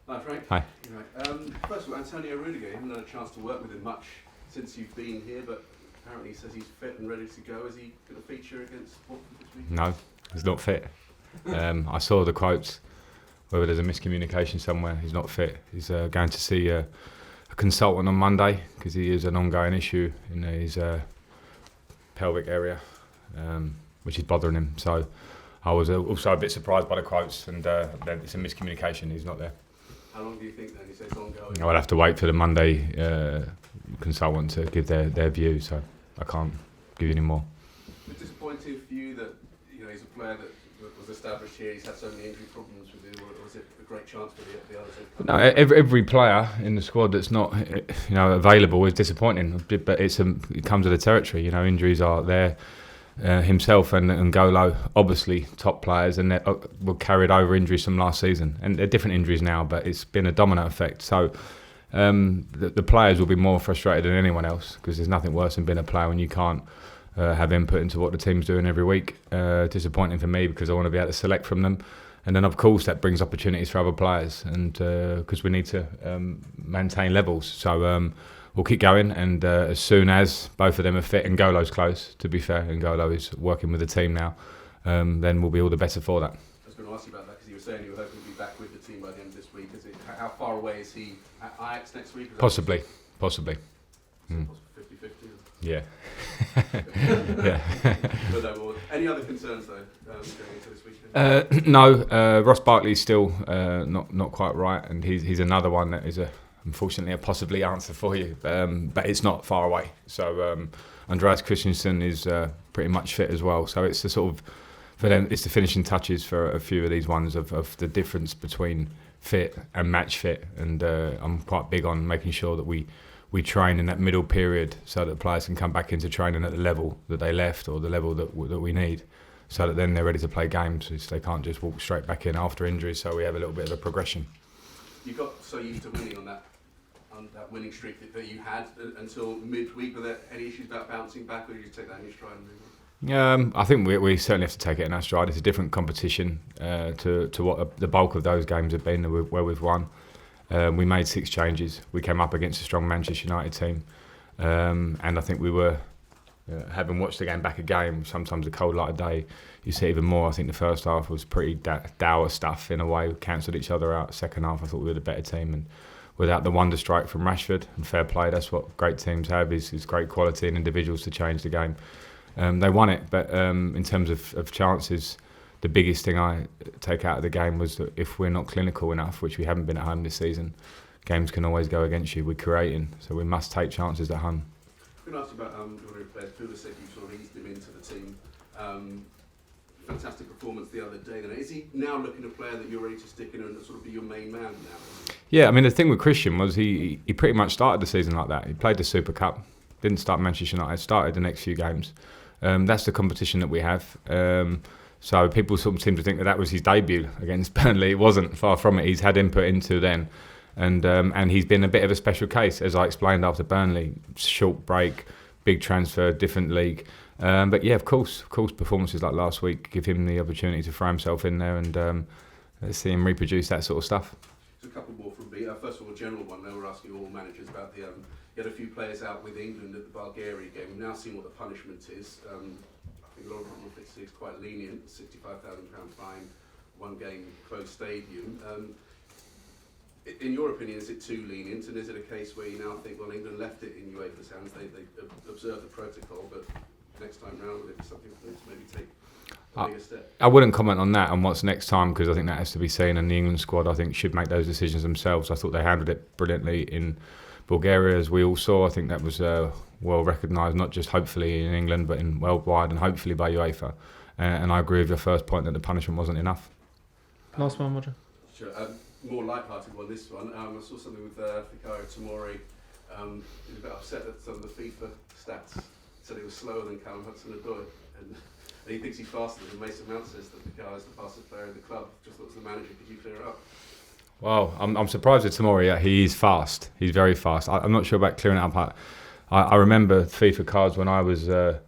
Hi Frank. Hi. First of all, Antonio Rudiger, you haven't had a chance to work with him much since you've been here, but apparently he says he's fit and ready to go. Is he going to feature against Watford this week? No, he's not fit. I saw the quotes, whether there's a miscommunication somewhere. He's not fit. He's going to see a consultant on Monday because he has an ongoing issue in his pelvic area, which is bothering him. So I was also a bit surprised by the quotes, and it's a miscommunication. He's not there. How long do you think then? He says ongoing. I'll have to wait for the Monday consultant to give their view, so I can't give you any more. It's disappointing for you that he's a player that was established here. He's had so many injury problems with you, or was it a great chance for the others? No, every player in the squad that's not available is disappointing, but it comes with the territory. Injuries are there. Himself and Golo, obviously top players, and they were carried over injuries from last season, and they're different injuries now, but it's been a domino effect. So the players will be more frustrated than anyone else, because there's nothing worse than being a player when you can't have input into what the team's doing every week. Disappointing for me, because I want to be able to select from them, and then of course that brings opportunities for other players, and because we need to maintain levels. So we'll keep going, and as soon as both of them are fit, and Golo's close, to be fair, and Golo is working with the team now, then we'll be all the better for that. I was going to ask you about that, because you were saying you were hoping to be back with the team by the end of this week. How far away is he at Ajax next week? Possibly. So 50-50? Yeah. Yeah. But any other concerns though going into this weekend? No, Ross Barkley's still not quite right, and he's another one that is unfortunately a possibly answer for you, but it's not far away. So Andreas Christensen is pretty much fit as well. So it's the sort of, for them, it's the finishing touches for a few of these ones of the difference between fit and match fit, and I'm quite big on making sure that we train in that middle period so that players can come back into training at the level that they left, or the level that we need, so that then they're ready to play games. So they can't just walk straight back in after injuries, so we have a little bit of a progression. You got so used to winning on that winning streak that you had until midweek. Were there any issues about bouncing back, or did you take that in your stride and move on? I think we certainly have to take it in our stride. It's a different competition to what the bulk of those games have been where we've won. We made 6 changes. We came up against a strong Manchester United team, and I think we were, having watched the game back again, sometimes a cold light of day, you see even more. I think the first half was pretty dour stuff in a way. We cancelled each other out. Second half, I thought we were the better team, and without the wonder strike from Rashford, and fair play, that's what great teams have, is great quality and individuals to change the game. They won it, but in terms of chances, the biggest thing I take out of the game was that if we're not clinical enough, which we haven't been at home this season, games can always go against you. We're creating, so we must take chances at home. I'm going to ask you about your players. Pulisic, you sort of eased him into the team. Fantastic performance the other day. Then is he now looking a player that you're ready to stick in and sort of be your main man now? Yeah, I mean the thing with Christian was he pretty much started the season like that. He played the Super Cup, didn't start Manchester United, started the next few games. That's the competition that we have. So people sort of seem to think that was his debut against Burnley. It wasn't, far from it. He's had input into then, and he's been a bit of a special case, as I explained after Burnley. Short break, big transfer, different league. But yeah, of course, performances like last week give him the opportunity to throw himself in there, and let's see him reproduce that sort of stuff. There's a couple more from me. First of all, a general one. They were asking all managers about the. You had a few players out with England at the Bulgaria game. We've now seen what the punishment is. I think a lot of them think it's quite lenient. £65,000 fine, 1 game, closed stadium. In your opinion, is it too lenient, and is it a case where you now think, well, England left it in UEFA's hands, they observed the protocol, but next time round, would it be something for them to maybe take a bigger step? I wouldn't comment on that, on what's next time, because I think that has to be seen, and the England squad, I think, should make those decisions themselves. I thought they handled it brilliantly in Bulgaria, as we all saw. I think that was well recognised, not just hopefully in England, but in worldwide, and hopefully by UEFA. And I agree with your first point that the punishment wasn't enough. Last one, Roger. Sure. More light-hearted one, this one. I saw something with Fikayo Tomori. He was a bit upset at some of the FIFA stats. Said he was slower than Callum Hudson-Odoi, and he thinks he's faster than Mason Mount says that Fikayo is the fastest player in the club. Just thought as the manager, could you clear it up? Well, I'm surprised with Tomori. Yeah, he is fast. He's very fast. I'm not sure about clearing it up. I remember FIFA cards when I was, I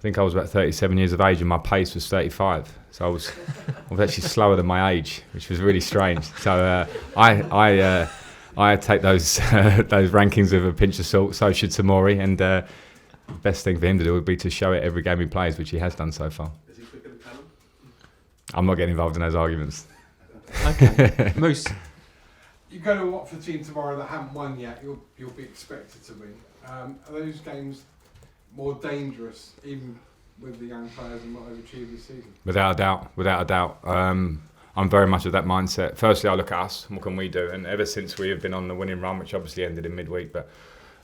think I was about 37 years of age and my pace was 35. So I was actually slower than my age, which was really strange. So I take those those rankings with a pinch of salt. So should Tamori, and the best thing for him to do would be to show it every game he plays, which he has done so far. Is he quicker than Callum? I'm not getting involved in those arguments. Okay. Moose. You go to a Watford team tomorrow that haven't won yet, you'll be expected to win. Are those games more dangerous, even with the young players and what they've achieved this season? Without a doubt. I'm very much of that mindset. Firstly, I look at us, what can we do? And ever since we have been on the winning run, which obviously ended in midweek, but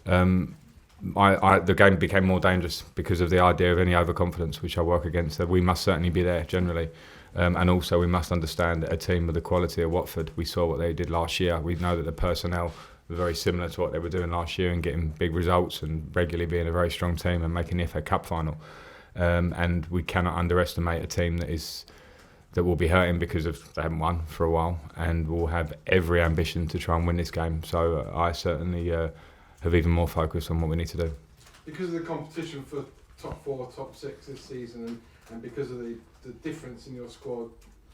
the game became more dangerous because of the idea of any overconfidence, which I work against. That we must certainly be there generally. And also we must understand that a team with the quality of Watford, we saw what they did last year. We know that the personnel were very similar to what they were doing last year and getting big results and regularly being a very strong team and making the FA Cup final. And we cannot underestimate a team that will be hurting because they haven't won for a while and will have every ambition to try and win this game. So I certainly have even more focus on what we need to do. Because of the competition for top 4, top 6 this season, and because of the difference in your squad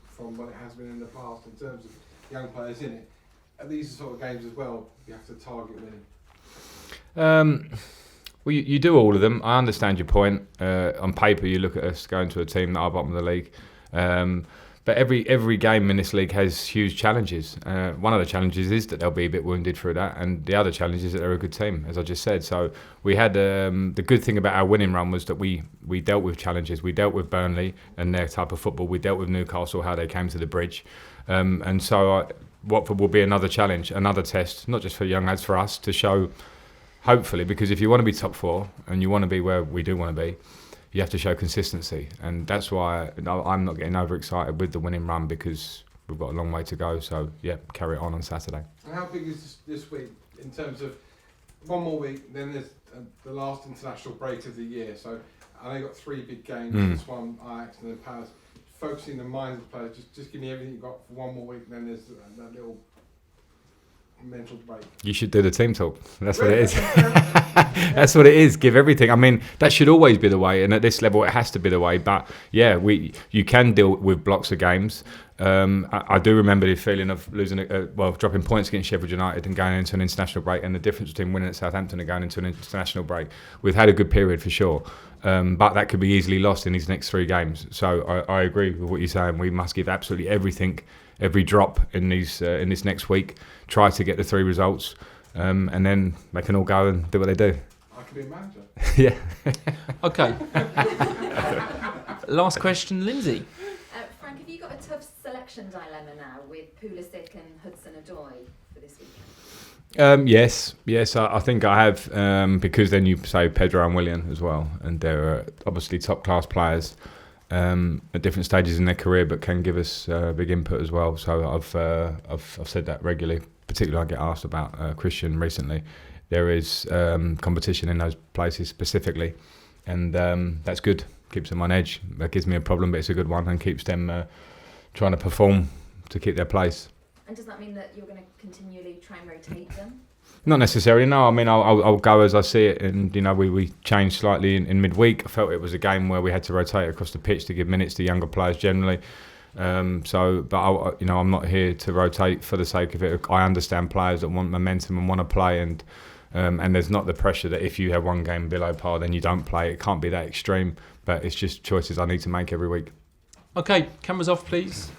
from what it has been in the past in terms of young players in it, are these the sort of games as well you have to target winning? Well, you do all of them. I understand your point. On paper, you look at us going to a team that are bottom of the league. But every game in this league has huge challenges. One of the challenges is that they'll be a bit wounded through that, and the other challenge is that they're a good team, as I just said. So we had the good thing about our winning run was that we dealt with challenges. We dealt with Burnley and their type of football. We dealt with Newcastle, how they came to the bridge, and so Watford will be another challenge, another test, not just for young lads, for us to show. Hopefully, because if you want to be top 4 and you want to be where we do want to be, you have to show consistency, and that's why I'm not getting overexcited with the winning run, because we've got a long way to go. So yeah, carry it on Saturday. And how big is this week in terms of one more week? Then there's the last international break of the year. So I know you've got 3 big games. This one, Ajax, and then Palace. Focusing the minds of the players. Just give me everything you've got for one more week. Then there's that little mental break. You should do the team talk. That's what it is. That's what it is. Give everything. I mean, that should always be the way, and at this level, it has to be the way. But yeah, you can deal with blocks of games. I do remember the feeling of losing, dropping points against Sheffield United and going into an international break, and the difference between winning at Southampton and going into an international break. We've had a good period for sure, but that could be easily lost in these next 3 games. So I agree with what you're saying. We must give absolutely everything, every drop in this next week. Try to get the 3 results, and then they can all go and do what they do. I could be a manager. Yeah. Okay. Last question, Lindsay. Frank, have you got a tough selection dilemma now with Pulisic and Hudson-Odoi for this weekend? Yes, I think I have, because then you say Pedro and Willian as well, and they're obviously top class players at different stages in their career, but can give us big input as well. So I've said that regularly. Particularly, I get asked about Christian recently. There is competition in those places specifically, and that's good. Keeps them on edge. That gives me a problem, but it's a good one, and keeps them trying to perform to keep their place. And does that mean that you're going to continually try and rotate them? Not necessarily, no. I mean, I'll go as I see it, and we changed slightly in midweek. I felt it was a game where we had to rotate across the pitch to give minutes to younger players generally. I'm not here to rotate for the sake of it. I understand players that want momentum and want to play, and there's not the pressure that if you have one game below par, then you don't play. It can't be that extreme, but it's just choices I need to make every week. Okay, cameras off, please.